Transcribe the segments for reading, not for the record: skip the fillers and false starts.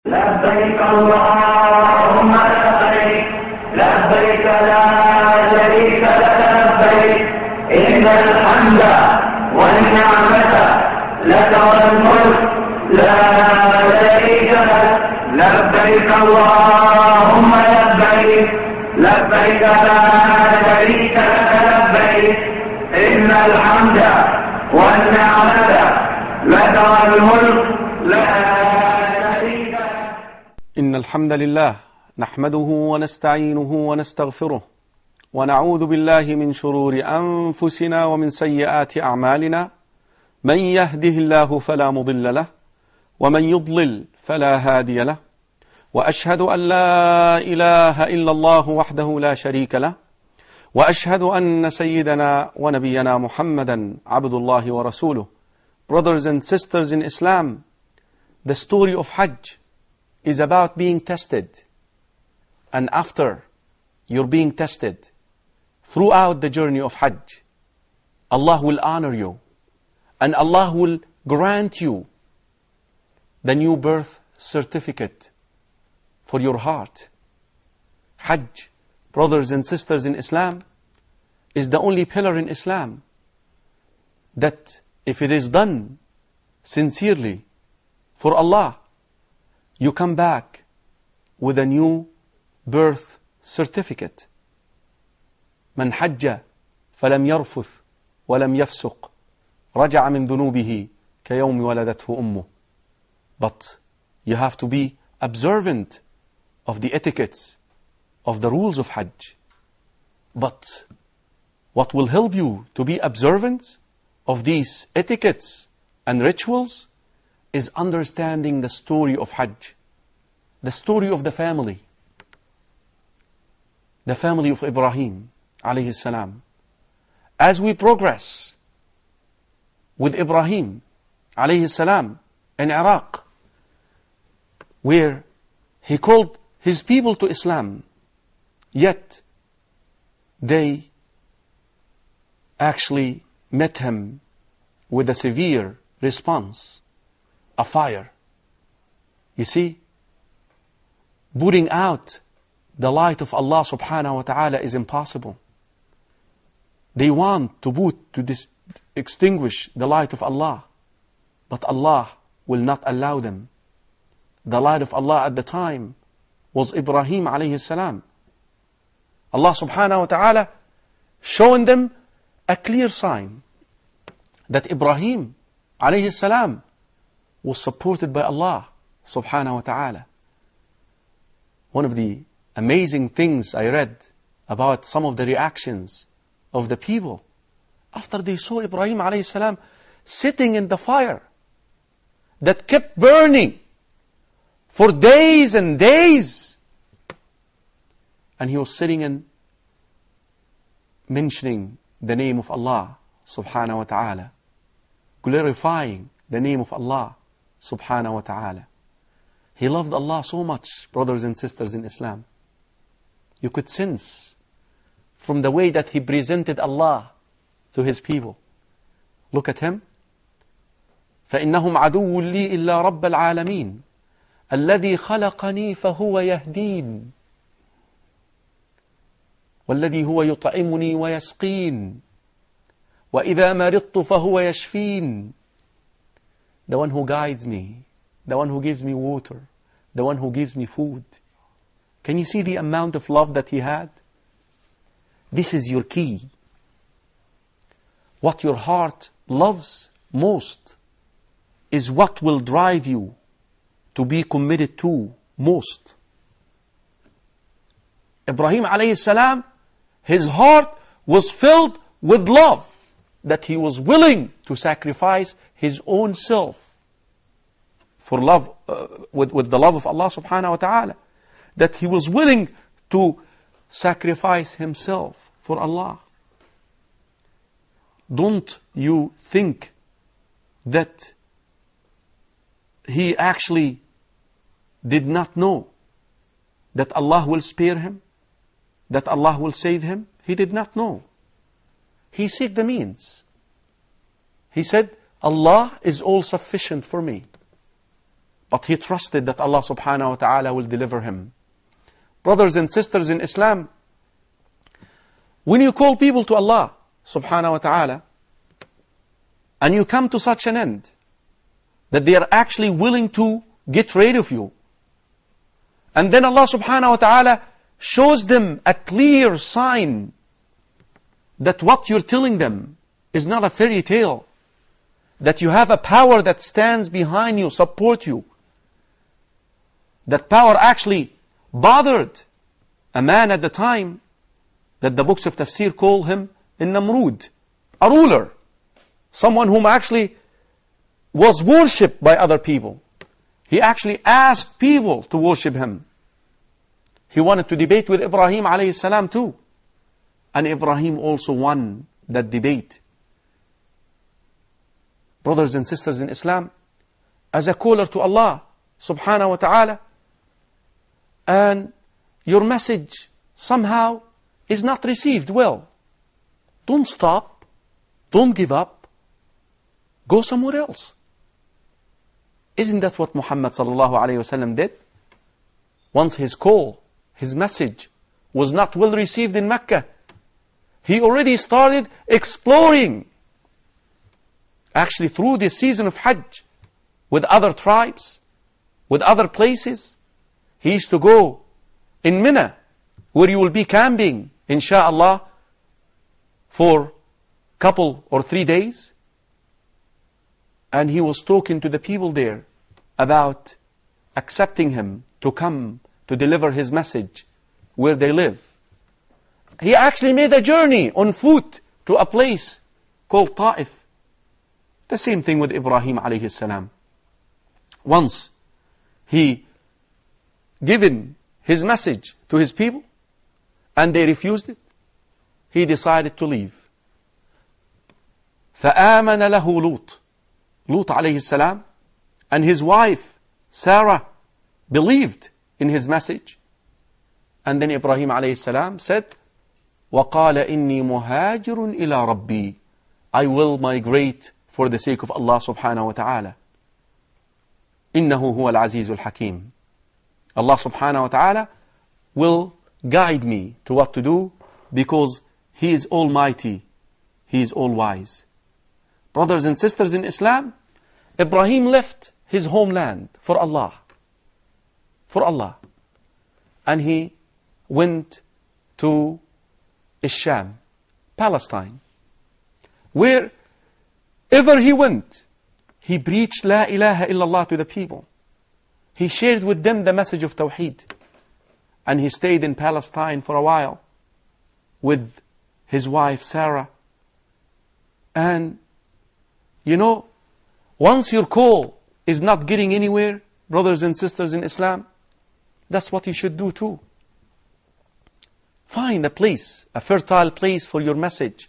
لبيك اللهم لبيك لبيك لا شريك لك لبيك إن الحمد والنعمة لك والملك لا شريك لك لبيك اللهم لبيك لبيك لا شريك لك لبيك إن الحمد والنعمة لك والملك لا شريك لك. إن الحمد لله نحمده ونستعينه ونستغفره ونعوذ بالله من شرور أنفسنا ومن سيئات أعمالنا. من يهده الله فلا مضل له ومن يضلل فلا هادي له، وأشهد أن لا إله إلا الله وحده لا شريك له، وأشهد أن سيدنا ونبينا محمدا عبد الله ورسوله. Brothers and sisters in Islam, the story of Hajj is about being tested. And after you're being tested, throughout the journey of Hajj, Allah will honor you and Allah will grant you the new birth certificate for your heart. Hajj, brothers and sisters in Islam, is the only pillar in Islam that if it is done sincerely for Allah, you come back with a new birth certificate. من حج فلم يرفث ولم يفسق رجع من ذنوبه كيوم ولدته أمه. But you have to be observant of the etiquettes, of the rules of Hajj. But what will help you to be observant of these etiquettes and rituals is understanding the story of Hajj, the story of the family of Ibrahim alayhi salam. As we progress with Ibrahim alayhi salam in Iraq, where he called his people to Islam, yet they actually met him with a severe response, a fire. You see, putting out the light of Allah subhanahu wa ta'ala is impossible. They want to extinguish the light of Allah, but Allah will not allow them. The light of Allah at the time was Ibrahim alayhi salam. Allah subhanahu wa ta'ala showing them a clear sign that Ibrahim alayhi salam was supported by Allah subhanahu wa ta'ala. One of the amazing things I read about some of the reactions of the people after they saw Ibrahim alayhi salam sitting in the fire that kept burning for days and days, and he was sitting and mentioning the name of Allah subhanahu wa ta'ala, glorifying the name of Allah subhanahu wa ta'ala. He loved Allah so much, brothers and sisters in Islam. You could sense from the way that he presented Allah to his people. Look at him. فَإِنَّهُمْ عَدُوٌّ لِّي إِلَّا رَبَّ الْعَالَمِينَ الَّذِي خَلَقَنِي فَهُوَ يَهْدِينِ وَالَّذِي هُوَ يُطْعِمُنِي وَيَسْقِينِ وَإِذَا مَرِضْتُ فَهُوَ يَشْفِينِ. The one who guides me, the one who gives me water, the one who gives me food. Can you see the amount of love that he had? This is your key. What your heart loves most is what will drive you to be committed to most. Ibrahim alayhi salam, his heart was filled with love, that he was willing to sacrifice his own self for love, with the love of Allah subhanahu wa ta'ala, that he was willing to sacrifice himself for Allah. Don't you think that he actually did not know that Allah will spare him, that Allah will save him? He did not know. He sought the means. He said, Allah is all sufficient for me. but he trusted that Allah subhanahu wa ta'ala will deliver him. Brothers and sisters in Islam, when you call people to Allah subhanahu wa ta'ala, and you come to such an end, that they are actually willing to get rid of you, and then Allah subhanahu wa ta'ala shows them a clear sign that what you're telling them is not a fairy tale, that you have a power that stands behind you, support you. That power actually bothered a man at the time that the books of tafsir call him Namrud, a ruler, someone whom actually was worshipped by other people. He actually asked people to worship him. He wanted to debate with Ibrahim alayhi salam too. And Ibrahim also won that debate. Brothers and sisters in Islam, as a caller to Allah subhanahu wa ta'ala, and your message somehow is not received well, don't stop, don't give up, go somewhere else. Isn't that what Muhammad sallallahu alayhi wasallam did? Once his call, his message was not well received in Mecca, he already started exploring, actually through the season of Hajj, with other tribes, with other places. He used to go in Mina, where you will be camping, insha'Allah, for couple or 3 days. And he was talking to the people there about accepting him to come to deliver his message where they live. He actually made a journey on foot to a place called Ta'if. The same thing with Ibrahim alayhi salam. Once he given his message to his people and they refused it, he decided to leave. فآمن له لوط, Lut alayhi salam, and his wife Sarah believed in his message. And then Ibrahim alayhi salam said, وَقَالَ إِنِّي مُهَاجِرٌ إِلَىٰ رَبِّي, I will migrate for the sake of Allah subhanahu wa ta'ala. إِنَّهُ هُوَ الْعَزِيزُ الْحَكِيمُ. Allah subhanahu wa ta'ala will guide me to what to do, because He is almighty, He is all wise. Brothers and sisters in Islam, Ibrahim left his homeland for Allah. For Allah. And he went to Sham, Palestine. Wherever he went, he preached La ilaha illallah to the people. He shared with them the message of Tawheed. And he stayed in Palestine for a while with his wife Sarah. And you know, once your call is not getting anywhere, brothers and sisters in Islam, that's what you should do too. Find a place, a fertile place for your message,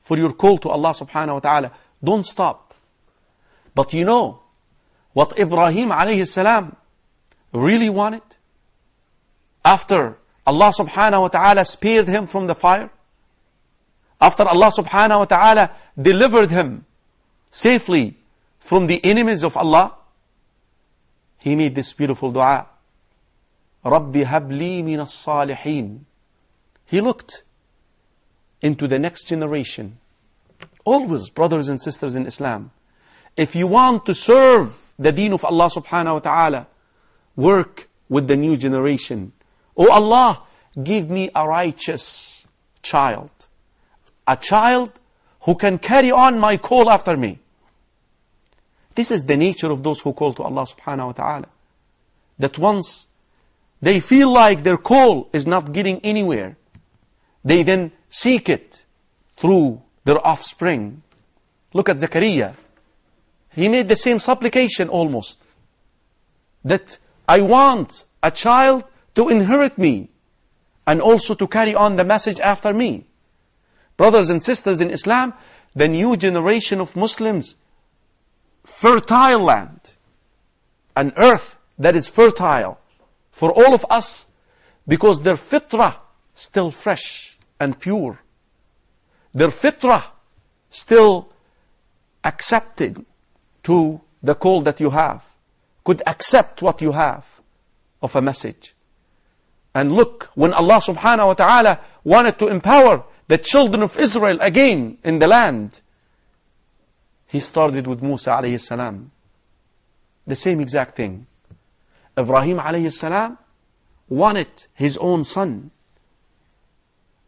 for your call to Allah subhanahu wa ta'ala. Don't stop. But you know what Ibrahim alayhi salam really wanted? After Allah subhanahu wa ta'ala spared him from the fire, after Allah subhanahu wa ta'ala delivered him safely from the enemies of Allah, he made this beautiful dua. رَبِّ هَبْ لِي مِنَ الصَّالِحِينَ. He looked into the next generation. Always, brothers and sisters in Islam, if you want to serve the deen of Allah subhanahu wa ta'ala, work with the new generation. Oh Allah, give me a righteous child. A child who can carry on my call after me. This is the nature of those who call to Allah subhanahu wa ta'ala. That once they feel like their call is not getting anywhere, they then seek it through their offspring. Look at Zakaria. He made the same supplication almost. That I want a child to inherit me and also to carry on the message after me. Brothers and sisters in Islam, the new generation of Muslims, fertile land, an earth that is fertile for all of us, because their fitrah still fresh and pure. Their fitrah still accepted to the call that you have. could accept what you have of a message. And look, when Allah subhanahu wa ta'ala wanted to empower the children of Israel again in the land, He started with Musa alayhi salam. The same exact thing. Ibrahim alayhi salam wanted his own son.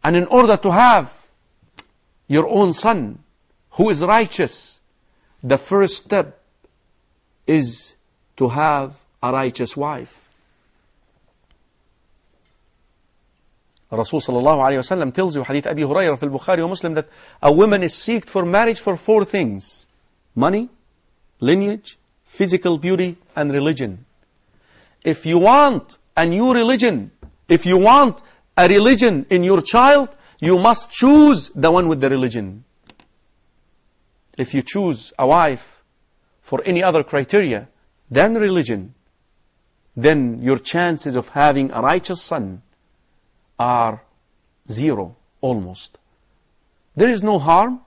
And in order to have your own son who is righteous, the first step is to have a righteous wife. Rasul sallallahu alayhi wa sallam tells you, Hadith Abi Hurairah fil Bukhari wa Muslim, that a woman is seeked for marriage for 4 things: money, lineage, physical beauty, and religion. If you want a new religion, if you want a religion in your child, you must choose the one with the religion. If you choose a wife for any other criteria than religion, then your chances of having a righteous son are 0, almost. There is no harm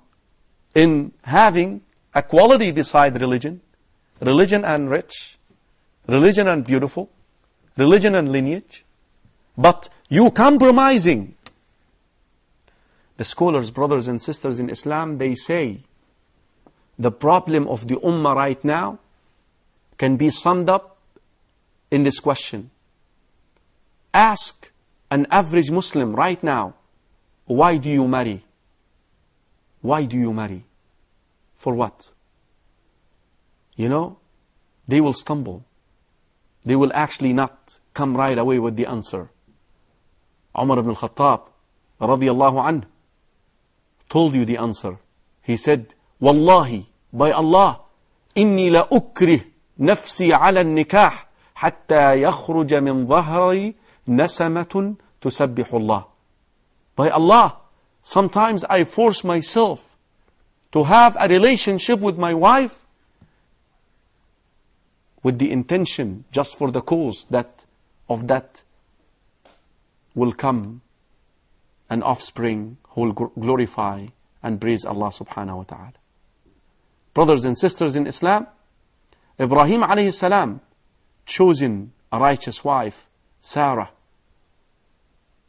in having a quality beside religion. Religion and rich, religion and beautiful, religion and lineage. But you compromising. The scholars, brothers and sisters in Islam, they say the problem of the ummah right now can be summed up in this question. Ask an average Muslim right now, why do you marry? Why do you marry? For what? You know, they will stumble. They will actually not come right away with the answer. Umar ibn al-Khattab radiyallahu anhu told you the answer. He said, Wallahi, by Allah, inni la ukrih nafsi ala nikah hatta yakhruja min dhahri nasamatun tusabbihu Allah. By Allah, sometimes I force myself to have a relationship with my wife with the intention, just for the cause that of that will come an offspring who will glorify and praise Allah subhanahu wa ta'ala. Brothers and sisters in Islam, Ibrahim alayhi salam chosen a righteous wife, Sarah.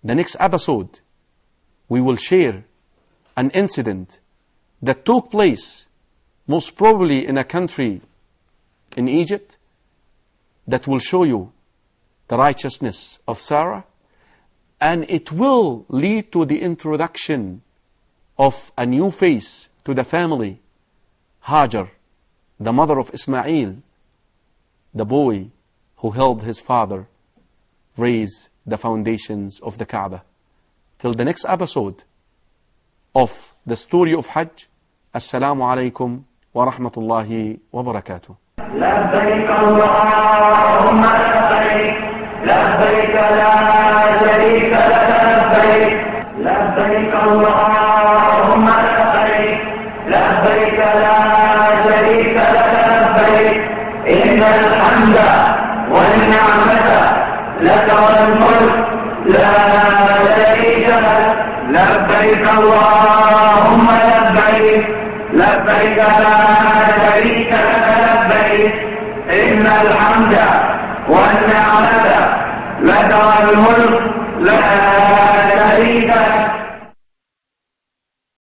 The next episode, we will share an incident that took place most probably in a country in Egypt that will show you the righteousness of Sarah, and it will lead to the introduction of a new face to the family, Hajar, the mother of Ismail, the boy who helped his father raise the foundations of the Kaaba. Till the next episode of the story of Hajj, Assalamu alaikum wa rahmatullahi wa barakatuh. لبيك اللهم لبيك لبيك لا شريك لك لبيك لبيك اللهم لبيك لبيك لا شريك لك لبيك إن الحمد والنعمة لك والملك لا شريك لك لبيك اللهم لبيك لبيك لا شريك لك لبيك إن الحمد والنعمة لك والملك لا شريك لك